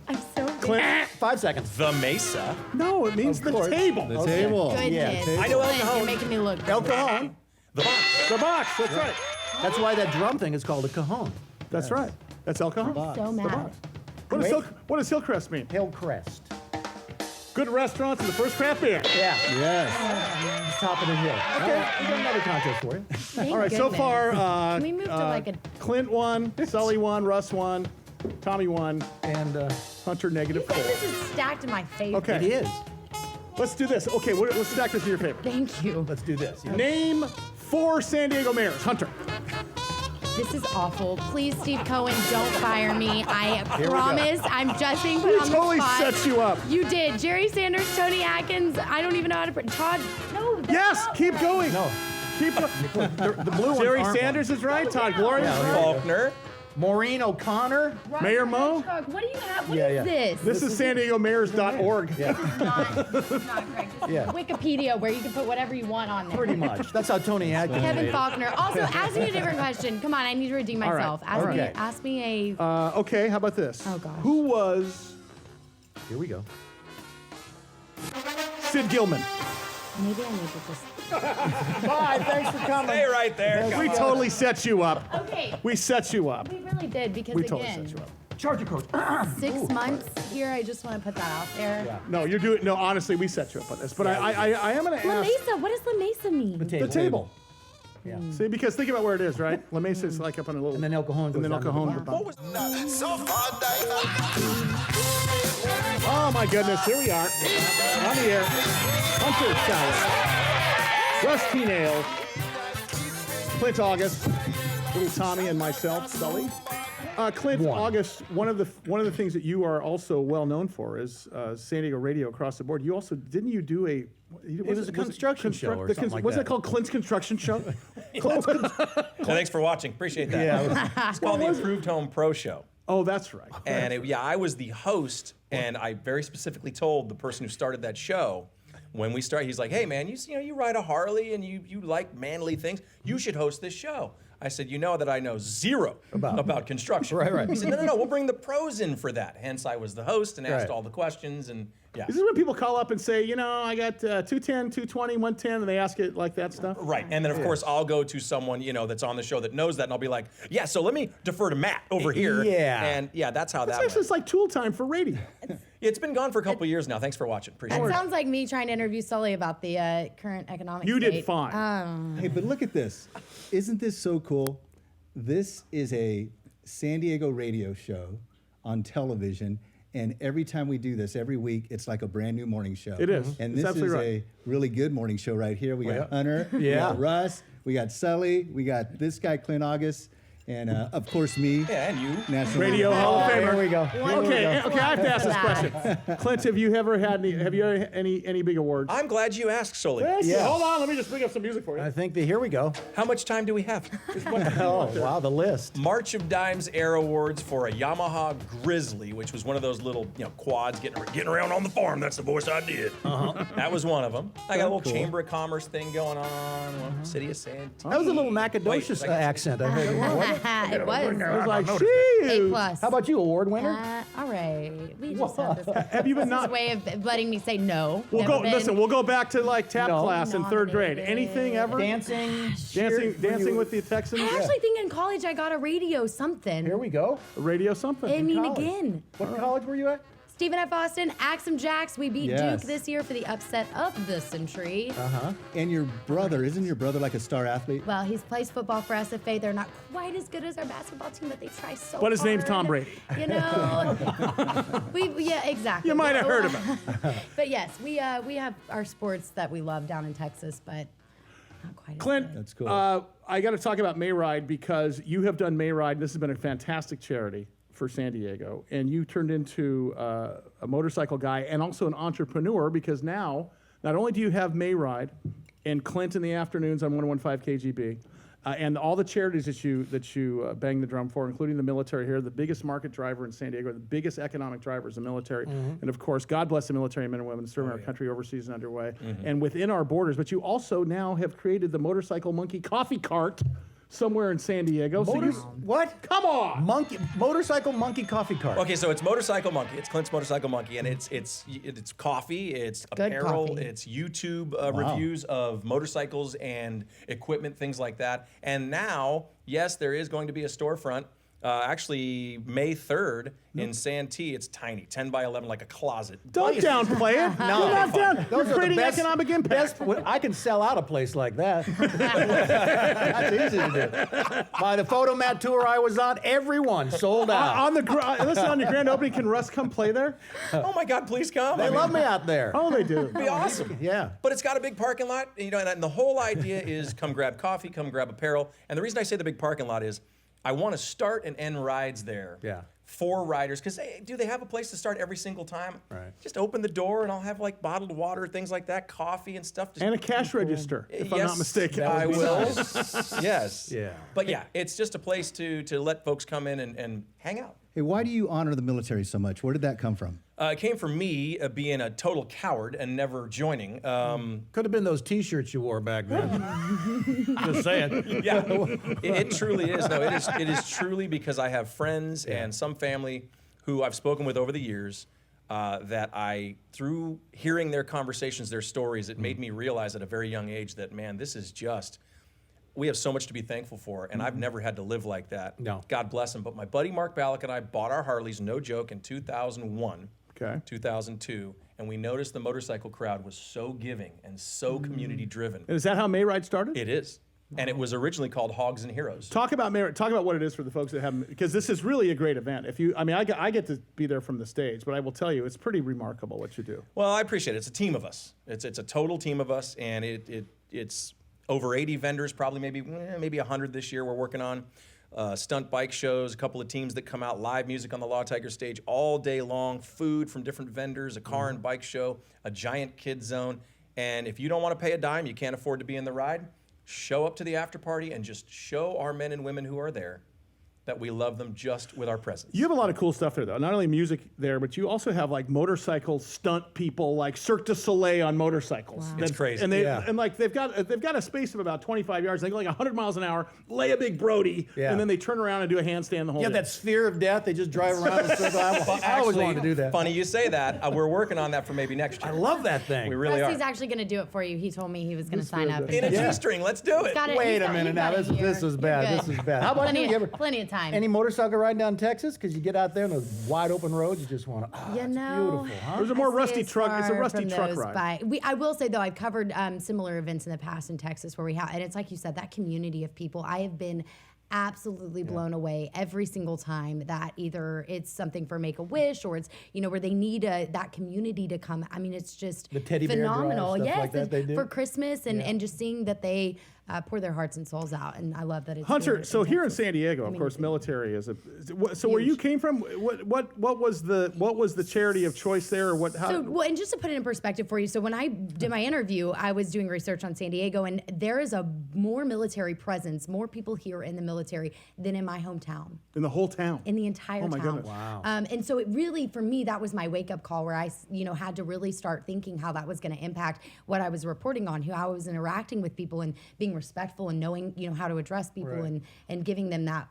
I'm so Clint? 5 seconds. The Mesa. No, it means Of the course. table. The Okay. table. Goodness. Yeah, table. I know El Clint, Cajon. You're making me look. El Cajon. The box. The box, that's right. That's why that drum thing is called a cajon. That's right. That's El Cajon. So The mad. box. What does Hillcrest mean? Hillcrest. Good restaurants and the first craft beer. Yeah. Yes. Top of the hill. Okay, we got another contest for you. Thank All right, so goodness. far, Can we move to like a? Clint won, Sully won, Russ won, Tommy won, And Hunter You -4. guys, this is stacked in my face. Okay. it is. Let's do this. Okay, let's stack this in your favor. Thank you. Let's do this. Yeah. Name 4 San Diego mayors. Hunter. This is awful. Please, Steve Cohen, don't fire me. I we go. promise. I'm just being put We on totally the spot. set you up. You did. Jerry Sanders, Tony Atkins. I don't even know how to. Todd. No. that's Yes, not keep right. going. No. Keep going. The blue ones Jerry aren't Sanders one. is right. Todd Gloria is right. Faulkner. Maureen O'Connor. Roger Mayor Mo? Hedgehog. What do you have? What Yeah, is yeah. this? This is San Diego mayors.org. Yeah, This is not correct. This is Yeah. Wikipedia, where you can put whatever you want on there. pretty much. That's how Tony Atkins made Kevin it. Faulkner. Also, ask me a different question. Come on, I need to redeem right, myself. all right. Ask me a. Okay, how about this? Oh, gosh. Who was Here we go. Sid Gilman? Maybe I need to just. Bye. Thanks for coming. Stay right there. We totally set you up. Okay. We set you up. We really did because We totally again, set you up. Charge your coat. 6 months here. I just want to put that out there. Yeah. No, you're doing. No, honestly, we set you up on this. But I am going to La ask Mesa. What does La Mesa mean? the table. Yeah. See, because think about where it is, right? La Mesa is like up on a little. And then El Cajon And then El goes down to Cajon. the goes bottom. down. So far, Oh my goodness, here we are on the air. Hunter Sowards, Rusty Nailz, Clint August, little Tommy, and myself, Sully. Clint August, one of the things that you are also well known for is San Diego radio across the board. You also didn't you do a was a construction show or something like was that. it called Clint's Construction Show? Thanks for watching. Appreciate that. Yeah. It's called the Improved Home Pro Show. Oh, that's right. And I was the host, and I very specifically told the person who started that show, when we started, he's like, "Hey man, you ride a Harley and you like manly things. You should host this show." I said, "You know that I know zero about construction." Right. He said, "No, we'll bring the pros in for that." Hence, I was the host and asked Right. all the questions, and yeah. Is this when people call up and say, I got 210, 220, 110, and they ask it like that stuff? Right, and then of course I'll go to someone that's on the show that knows that, and I'll be like, "Yeah, so let me defer to Matt over here." Yeah. and that's how that It's went. like tool time for radio. It's been gone for a couple of years now. Thanks for watching. Appreciate That it. sounds like me trying to interview Sully about the current economic You state. did fine. Hey, but look at this. Isn't this so cool? This is a San Diego radio show on television. And every time we do this, every week, it's like a brand new morning show. It is. And It's this absolutely is right. a really good morning show right here. We got yeah. Hunter, we Yeah. got Russ, we got Sully, we got this guy, Clint August, and of course me. Yeah, and you. National Radio Hall of Famer. Here we go. Here we Okay, go. okay, I have to ask this That. question. Clint, have you ever had any big awards? I'm glad you asked, Sully. Yeah. Hold on, let me just bring up some music for you. I think here we go. How much time do we have? Oh, wow, the list. March of Dimes Air Awards for a Yamaha Grizzly, which was one of those little quads getting around on the farm. That's the voice I did. That was one of them. I got a little cool. Chamber of Commerce thing going on. City of San. That was a little Nacogdoches Wait, accent I heard. Wasn't it? It was. I was like, A "Jeez." plus. How about you, award winner? All right. We just have this. Have you been This not? way of letting me say no. We'll Never go. been. Listen, we'll go back to like tap No. class in third grade. Nominated. Anything ever? Dancing. Dancing with the Texans. I actually think in college I got a radio something. Here we go. Radio something. I mean, college. again, What college were you at? Stephen F. Austin, Axum Jacks. We beat Yes. Duke this year for the upset of the century. And your brother, isn't your brother like a star athlete? Well, he plays football for SFA. They're not quite as good as our basketball team, but they try so But his name's hard. Tom Brady. You know, yeah, exactly. You might have heard of him. But yes, we have our sports that we love down in Texas, but not quite. Clint, as good. That's cool. I got to talk about Mayride because you have done Mayride. This has been a fantastic charity for San Diego, and you turned into a motorcycle guy and also an entrepreneur because now not only do you have Mayride and Clint in the afternoons on 115 KGB, and all the charities that you bang the drum for, including the military here, the biggest market driver in San Diego, the biggest economic driver is the military, and of course, God bless the military men and women serving our country overseas and underway, and within our borders. But you also now have created the Motorcycle Monkey Coffee Cart somewhere in San Diego. What? Come on! Motorcycle monkey coffee cart. Okay, so it's Motorcycle Monkey. It's Clint's Motorcycle Monkey, and it's coffee, it's Good apparel, coffee. it's YouTube reviews of motorcycles and equipment, things like that. And now, yes, there is going to be a storefront. Actually, May 3rd in Santee. It's tiny, 10 by 11, like a closet. Don't downplay it. No. You're not down. You're Those are the creating best- economic impact. I can sell out a place like that. That's easy to do. By the Photomat tour I was on, everyone sold out. Listen, on your grand opening, can Russ come play there? Oh my God, please come. They love me out there. Oh, they do. It'd be awesome. Yeah. But it's got a big parking lot, and the whole idea is come grab coffee, come grab apparel. And the reason I say the big parking lot is I want to start and end rides there. Yeah. For riders, because they have a place to start every single time? Right. Just open the door and I'll have like bottled water, things like that, coffee and stuff. Just And a cash register, if I'm not mistaken. I will. Yes. Yeah. But yeah, it's just a place to let folks come in and hang out. Hey, why do you honor the military so much? Where did that come from? It came from me being a total coward and never joining. Could have been those T-shirts you wore back then. Just saying. Yeah, it truly is. No, it is truly because I have friends and some family who I've spoken with over the years that through hearing their conversations, their stories, it made me realize at a very young age that, man, this is just, we have so much to be thankful for, and I've never had to live like that. No. God bless him. But my buddy Mark Ballack and I bought our Harleys, no joke, in 2001, Okay. 2002, and we noticed the motorcycle crowd was so giving and so community driven. And is that how Mayride started? It is. And it was originally called Hogs and Heroes. Talk about what it is for the folks that haven't, because this is really a great event. I get to be there from the stage, but I will tell you, it's pretty remarkable what you do. Well, I appreciate it. It's a team of us. It's a total team of us, and it's over 80 vendors, probably maybe 100 this year we're working on. Stunt bike shows, a couple of teams that come out, live music on the Law Tiger stage all day long, food from different vendors, a car and bike show, a giant kids zone. And if you don't want to pay a dime, you can't afford to be in the ride, show up to the after party and just show our men and women who are there that we love them just with our presence. You have a lot of cool stuff there, though. Not only music there, but you also have like motorcycle stunt people, like Cirque du Soleil on motorcycles. Wow. It's crazy. And Yeah. they've got a space of about 25 yards. They go like 100 miles an hour, lay a big Brody, Yeah. and then they turn around and do a handstand the whole Yeah, day. that sphere of death. They just drive around in circles. I always wanted to do that. Funny you say that. We're working on that for maybe next year. I love that thing. We really Rusty's are. actually going to do it for you. He told me he was going to sign up. In a Yeah. G-string, let's do it. Got it. Wait He's a got- minute he's now. got it This here. is You're bad. good. This is bad. How about you? You ever Plenty of time. any motorcycle ride down Texas? Because you get out there in those wide open roads, you just want to. Oh, You it's know, beautiful, huh? There's a more I stay rusty as truck. It's a far rusty from truck those ride. I will say though, I've covered similar events in the past in Texas where we have, and it's like you said, that community of people. I have been absolutely blown away every single time that either it's something for Make-A-Wish or it's where they need that community to come. I mean, it's just The teddy bear drive, phenomenal. stuff Yes, like that they do. for Christmas and just seeing that they pour their hearts and souls out, and I love that it's Hunter, doing it so here in Texas. San Diego, of course, military is so where you came from, what was the charity of choice there, or what? How? So, well, and just to put it in perspective for you, so when I did my interview, I was doing research on San Diego, and there is a more military presence, more people here in the military than in my hometown, in the whole town. in the entire Oh my town. goodness. Wow. And so it really, for me, that was my wake-up call where I, had to really start thinking how that was going to impact what I was reporting on, how I was interacting with people and being respectful and knowing, how to address people Right. and giving them that,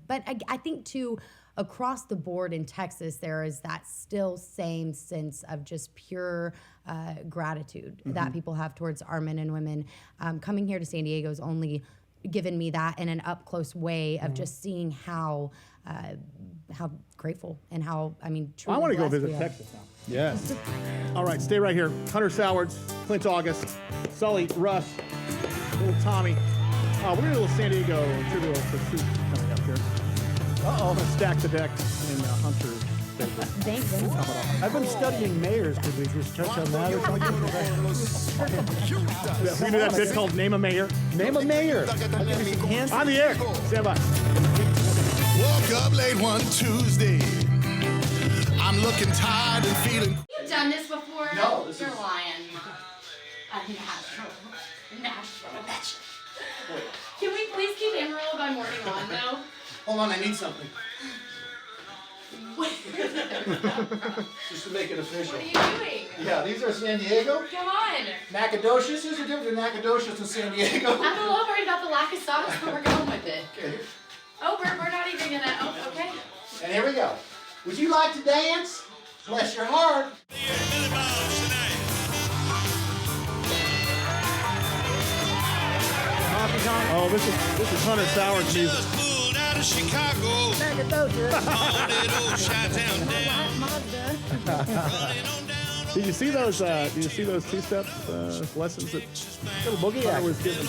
But I think, too, across the board in Texas, there is that still same sense of just pure gratitude that people have towards our men and women. Coming here to San Diego is only given me that in an up close way of just seeing how grateful and how truly I want to go blessed visit we are. Texas now. Yes. All right, stay right here. Hunter Sowards, Clint August, Sully, Russ, little Tommy. We're going to do a little San Diego Trivial Pursuit coming up here. I'm going to stack the deck in Hunter's favor. Thank you. I've been studying mayors. Could we just touch on that or something? We do that bit called Name a Mayor. Name a mayor. I'll give you some hints. On the air. Stand by. Woke up late one Tuesday. I'm looking tired and feeling. You've done this before? No, You're lying. Natural. Can we please keep Amarillo by morning on, though? Hold on, I need something. Just to make it official. What are you doing? Yeah, these are San Diego. Come on. Nacogdoches. There's a difference between Nacogdoches and San Diego. I'm a little worried about the lack of sauce, but we're going with it. Okay. Oh, we're not even gonna. Oh, okay. And here we go. Would you like to dance? Bless your heart. Oh, this is Hunter Sowards music. Pulled out of Chicago. Did you see those? Did you see those two-step lessons that Little boogie Hunter act. was giving?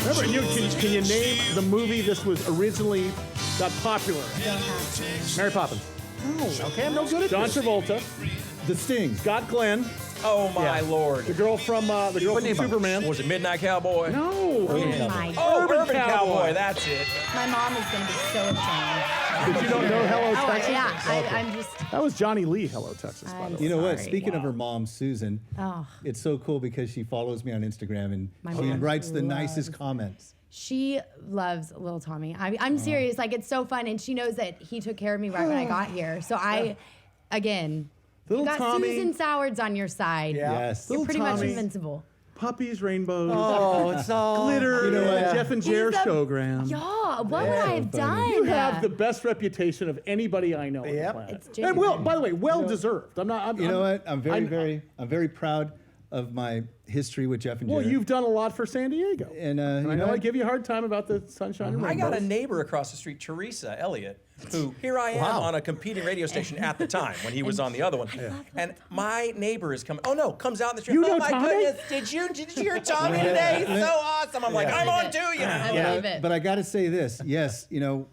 Remember, can you name the movie this was originally got popular? Mary Poppins. Okay, I'm no good at John this. Travolta, The Sting. Scott Glenn, Oh my lord. the girl from Superman. Was it Midnight Cowboy? No. Oh my. Oh, Urban Urban Cowboy. Cowboy. That's it. My mom is gonna be so ashamed. Did you don't know Hello Oh Texas? yeah, I'm just. That was Johnny Lee. Hello Texas, by I'm the way. You know what? Sorry. Speaking of her mom, Susan, Oh. it's so cool because she follows me on Instagram and My she mom writes the loves- nicest comments. She loves little Tommy. I'm serious. Like, it's so fun. And she knows that he took care of me right when I got here. So again, Little you got Tommy. Susan Sowards on your side. Yeah. Yes. You're Little pretty much Tommy. invincible. Puppies, rainbows, Oh, it's all glitter. You know what? Jeff and Jer He's a- showgram. Yeah, what would I have done? You have the best reputation of anybody I know on the Yep. planet. It's And genuine. by the way, well deserved. I'm not. You know what? I'm I'm- very proud of my history with Jeff and Well, Jared. you've done a lot for San Diego. And, I you know know I what? give you a hard time about the sunshine and I rainbows. got a neighbor across the street, Teresa Elliott, who here I am on a competing radio station at the time when he was on the other one. And my neighbor is coming. Oh no, comes out in the street. You Oh know my Tommy? goodness, did you hear Tommy today? He's so awesome. I'm like, I'm on too, you know. I believe it. But I got to say this. Yes, you know,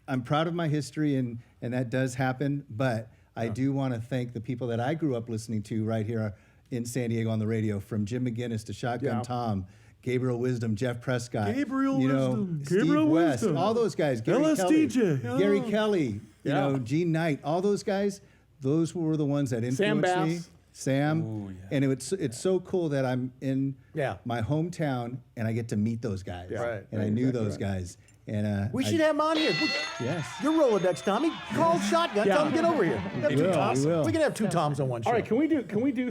I'm proud of my history and that does happen. But I do want to thank the people that I grew up listening to right here in San Diego on the radio, from Jim McGinnis to Shotgun Yeah. Tom, Gabriel Wisdom, Jeff Prescott, Gabriel you know, Wisdom. Steve Gabriel West, Wisdom. all those guys, Gary LSDJ. Kelly, Gary Yeah. Kelly, you Yeah. know, Gene Knight, all those guys. Those were the ones that Sam influenced me. Bass. Sam, and it's so cool that I'm in Yeah. my hometown and I get to meet those guys. Yeah. Right, And I right, knew exactly those guys. And We should have him on here. yes. Your Rolodex, Tommy. Call Shotgun. Yeah. Tell him to get over here. We got We two will, Toms. we will. We can have two Toms on one show. All right, can we do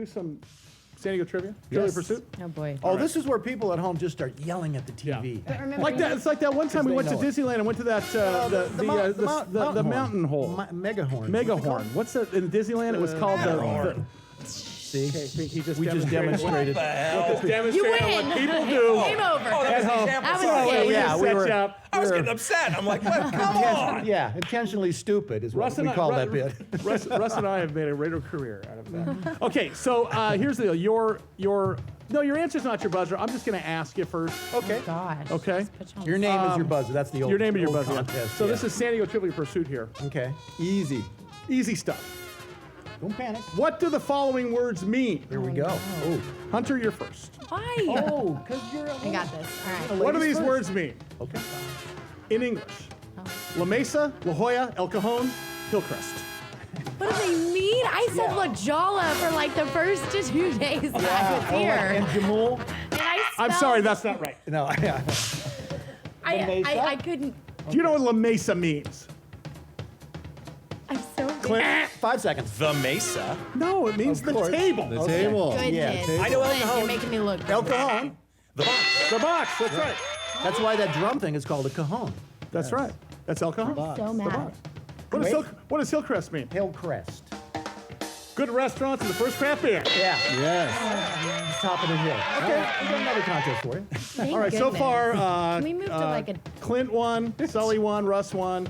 some San Diego trivia? Trivia Pursuit? Oh boy. Oh, this is where people at home just start yelling at the TV. Like that. It's like that one time we they went to know it. Disneyland and went to that the mountain hole. Megahorn. Megahorn. What's that in Disneyland? It was called the. See? He just We just demonstrated. demonstrated You what win. people do. Game over. Oh, that was At the home. example. That was Sorry. okay. We Yeah, just we set were- you up. I was getting upset. I'm like, what? Come on. Yeah, intentionally stupid is what we call that bit. Russ and I have made a radio career out of that. Okay, so here's the deal. Your answer's not your buzzer. I'm just going to ask you first. Okay. Gosh. Okay. Put you on Your the name is your buzzer. That's the old Your name and your old buzzer. contest. So yeah. this is San Diego Trivia Pursuit here. Okay. Easy. Easy stuff. Don't panic. What do the following words mean? Here we go. Oh. Hunter, you're first. Why? Oh, because you're a I got this. All right. What do ladies these first. words mean Okay. in English? La Mesa, La Jolla, El Cajon, Hillcrest. What do they mean? I said La Jolla for like the first 2 days that I was here. And Jamul. And I I'm spelled- sorry, that's not right. No, yeah. I couldn't. Do you know what La Mesa means? I'm so Clint? 5 seconds. The Mesa. No, it means Of the course. table. The table. Goodness. Yeah, I know El Clint, Cajon. you're making me look. El Cajon. The box. The box, that's right. That's why that drum thing is called a cajon. That's right. That's El Cajon. So The mad. box. What does Hillcrest mean? Hillcrest. Good restaurants and the first craft beer. Yeah. Yes. Top of the hill. Okay, we got another contest for you. Thank All right, so goodness. far, Can we move to like a? Clint won, Sully won, Russ won,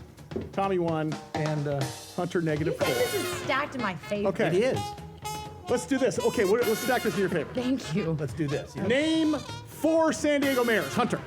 Tommy won, And Hunter You negative think 4. this is stacked in my favor? Okay. it is. Let's do this. Okay, let's stack this in your favor. Thank you. Let's do this. Yeah. Name 4 San Diego mayors. Hunter.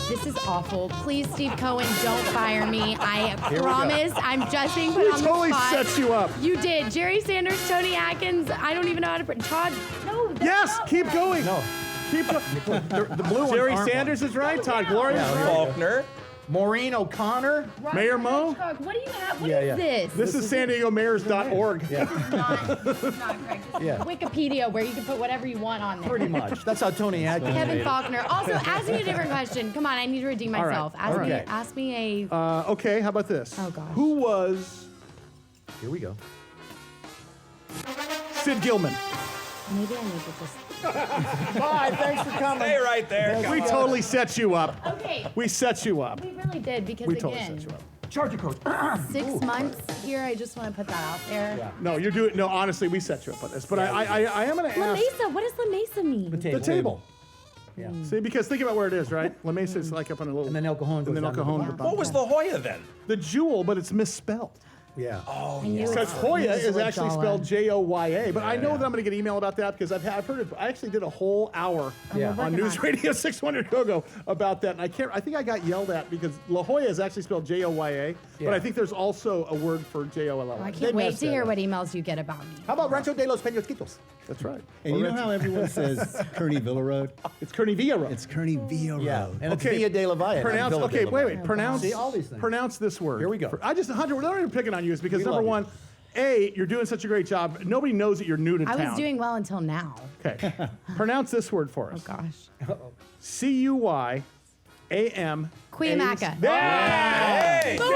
This is awful. Please, Steve Cohen, don't fire me. I we go. promise. I'm just being put We on totally the spot. set you up. You did. Jerry Sanders, Tony Atkins. I don't even know how to. Todd. No. that's Yes, not keep right. going. No. Keep going. The blue ones Jerry aren't Sanders is right. Todd Yeah. Gloria is right. Faulkner. Maureen O'Connor. Roger Mayor Mo? Hedgehog. What do you have? What Yeah, is yeah. this? This is SanDiegoMayors.org. Yeah. This is not correct. This Yeah. is Wikipedia, where you can put whatever you want on there. Pretty much. That's how Tony Atkins Kevin made it. Faulkner. Also, ask me a different question. Come on, I need to redeem All right. myself. All right. Ask me a. Okay, how about this? Oh, gosh. Who was Here we go. Sid Gilman? Maybe I need to just. Bye. Thanks for coming. Stay right there. We totally set you up. Okay. We set you up. We really did because We totally again, set you up. Charger coach. 6 months here. I just want to put that out there. Yeah. No, you're doing. No, honestly, we set you up on this. But I am going to La ask Mesa. What does La Mesa mean? The the table. Yeah. See, because think about where it is, right? La Mesa is like up on a little. And then El Cajon And goes then El down to the Cajon. bottom. What was La Jolla then? The Jewel, but it's misspelled. Yeah. I knew Because it. Hoya This is what actually Jala. spelled Joya, but I know that I'm going to get email about that because I've heard it. I actually did a whole hour Yeah. on working News on it. Radio 600 Gogo about that, and I think I got yelled at because La Jolla is actually spelled Joya, but Yeah. I think there's also a word for Jolla. I They can't wait messed to that hear up. what emails you get about me. How about Rancho de los Peñosquitos? That's right. And you know how everyone says Kearney Villa Road? It's Kearney Villa Road. It's Kearney Villa Yeah. Road. And it's Okay. Villa de la Valle. not Pronounce. Villa de Okay, la wait. Valle. Pronounce. See, all these things. Pronounce this word. Here we go. Hunter, we're not even picking on you. Is because We number love you. one, you're doing such a great job. Nobody knows that you're new to I town. was doing well until now. Okay. Pronounce this word for Oh us. gosh. Cuyam. Cuyamaca. Hey! Boom!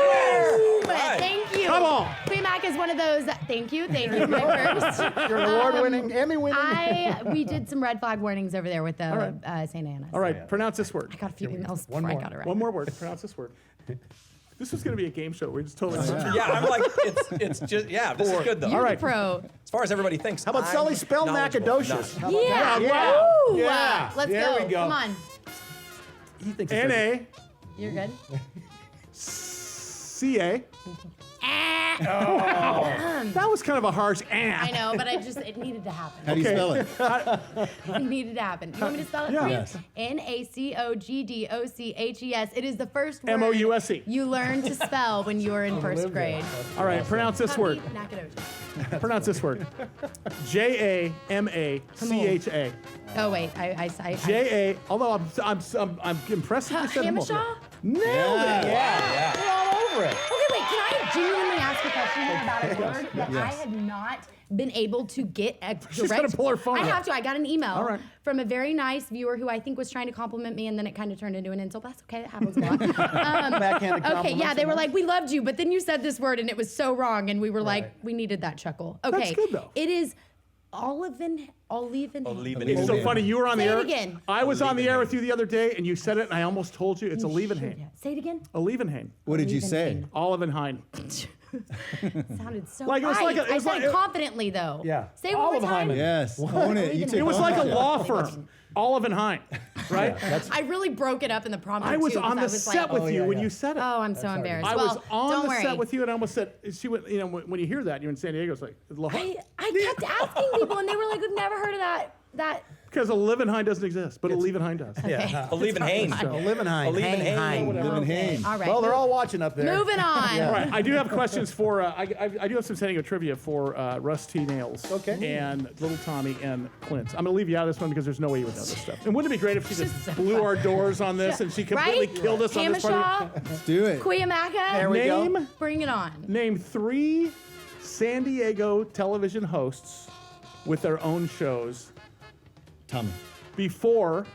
Right. Thank you. Come on. Cuyamaca is one of those. Thank you. My first. You're an award-winning, Emmy-winning. We did some red flag warnings over there with the right. St. Anna's. All right. Pronounce this word. I got a few emails One before more. I got it right. One more word. Pronounce this word. This was going to be a game show. We just totally. Yeah, I'm like, it's just, yeah, this is good though. You're All right. the pro. As far as everybody thinks. How about I'm Sully spell knowledgeable. Macadocious? None. Yeah. Yeah. Woo! Yeah. Let's There go. we go. Come on. He thinks it's N-A-C-A. You're good. That was kind of a harsh I know, but it needed to happen. How do you spell it? It needed to happen. You want me to spell it Yeah. for you? Yes. Nacogdoches. It is the first word M-O-U-S-E. you learn to spell when you were in first grade. All right. Pronounce this word. Nacogdoches. Pronounce this word. J-A-M-A-C-H-A. Oh wait, I J-A. Although I'm impressed that you said them all. Hamishaw? Nailed it. Yeah. We're all over it. Okay, wait, can I genuinely ask a question here about a word that I have not been able to get a direct... She's gonna pull her phone I out. have to. I got an email All right. from a very nice viewer who I think was trying to compliment me, and then it kind of turned into an insult. That's okay. It happens a lot. Backhanded Okay, compliments yeah, they were and like, we loved you, but then you said this word, and it was so wrong, and we were like, Right. we needed that chuckle. Okay. good, though. It is olive and... It's so funny. You were on the Say it air. again. I was on the air with you the other day, and you said it, and I almost told you it's a Yeah. Liebenhain. Say it again. A Liebenhain. What did you say? Olivenhain. Sounded so Like, it was right. like a- it I was said like- it confidently, though. Yeah. Say it one more time. Olivenheimen. Yes. Own it. You take It was like a ownership. law firm. Olivenhain. Right? I really broke it up in the prompter I was too, 'cause on the I was set like, with you yeah, when yeah. you said it. Oh, I'm so embarrassed. I well, was on don't the worry. set with you, and I almost said, she went, when you hear that, you're in San Diego, it's like, I kept asking people, and they were like, "We've never heard of that." because a Liebenhain doesn't exist, but a Liebenhain does. Yeah. Olivenhain. Olivenhain. Olivenhain. Liebenhain. All right. Well, they're all watching up there. moving on. All right, I do have questions for, I do have some San Diego trivia for Russ T. Nailz. Okay. And Little Tommy and Clint. I'm going to leave you out of this one because there's no way you would know this stuff. And wouldn't it be great if she just so blew our doors on this and she completely Right? killed us on this part? Hamishaw, Let's do it. Cuyamaca. There we go. Name, Bring it on. name 3 San Diego television hosts with their own shows Tommy. before,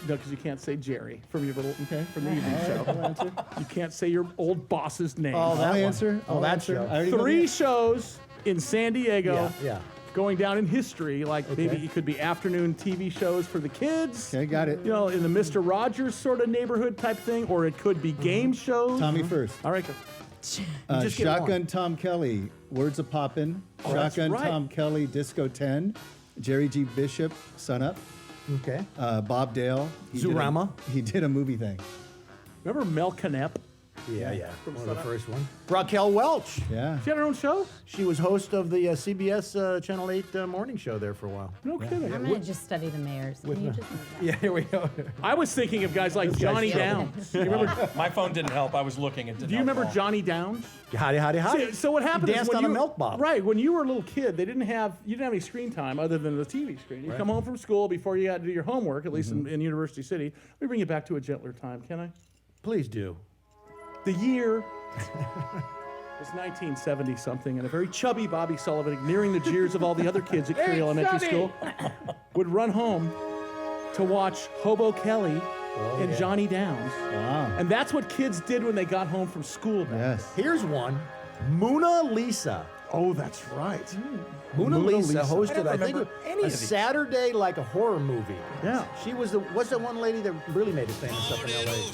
no, because you can't say Jerry from your little, from the evening show. You can't say your old boss's name. Oh, that I'll one. answer. Oh, I'll that answer. show. I already know 3 the- shows in San Diego Yeah. going down in history, like maybe it could be afternoon TV shows for the kids. Okay, got it. You know, in the Mr. Rogers sort of neighborhood type thing, or it could be game shows. Tommy first. All right, go. just get Shotgun one. Tom Kelly, Words of Poppin'. that's Shotgun right. Tom Kelly, Disco 10. Jerry G. Bishop, Sun Up. Okay. Bob Dale. Zoorama. He did a movie thing. Remember Mel Knapp? Yeah. One of the first one. Raquel Welch. Yeah. She had her own show? She was host of the CBS Channel 8 morning show there for a while. No kidding. I'm going to just study the mayors. Can you just move that? Yeah, here we go. I was thinking of guys like This guy's Johnny trouble. Downs. You remember, My phone didn't help. I was looking. It didn't do you help remember at all. Johnny Downs? Howdy. So what happened He is danced when on you a milk bottle. Right, when you were a little kid, you didn't have any screen time other than the TV screen. You come home from school before you had to do your homework, at least in University City. Let me bring you back to a gentler time, can I? Please do. The year was 1970 something, and a very chubby Bobby Sullivan, ignoring the jeers of all the other kids at Curie Elementary School, would run home to watch Hobo Kelly and Johnny Downs. Wow. And that's what kids did when they got home from school. Yes. Here's one. Mona Lisa. Oh, that's right. Mona Lisa hosted, I think, remember any a of these. Saturday like a horror movie. Yeah. She was what's that one lady that really made it famous up in L.A.?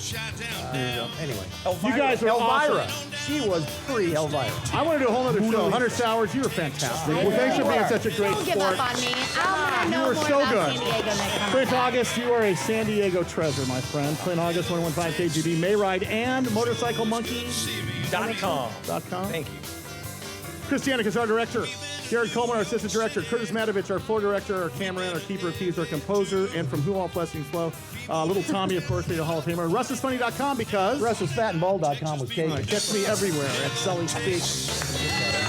There you go. Anyway. You guys are Elvira. awesome. She was pre-Elvira. I want to do a whole other Mona show. Lisa. Hunter Sowers, you were fantastic. Well, thanks for being such a great Don't give sport. up on me. I'm You gonna know were more so about good. San Diego next time. Clint August, you are a San Diego treasure, my friend. Clint August, 115 KGB, Mayride, and MotorcycleMonkey.com. Thank you. Christiana is our director. Jared Coleman, our assistant director. Curtis Matovich, our floor director. Our cameraman, our keeper of keys, our composer. And from Who All Blessings Flow, little Tommy, of course, being a Hall of Famer. RussIsFunny.com because... RussIsFatandBald.com was Kate. Catch me everywhere at Sully Speaks.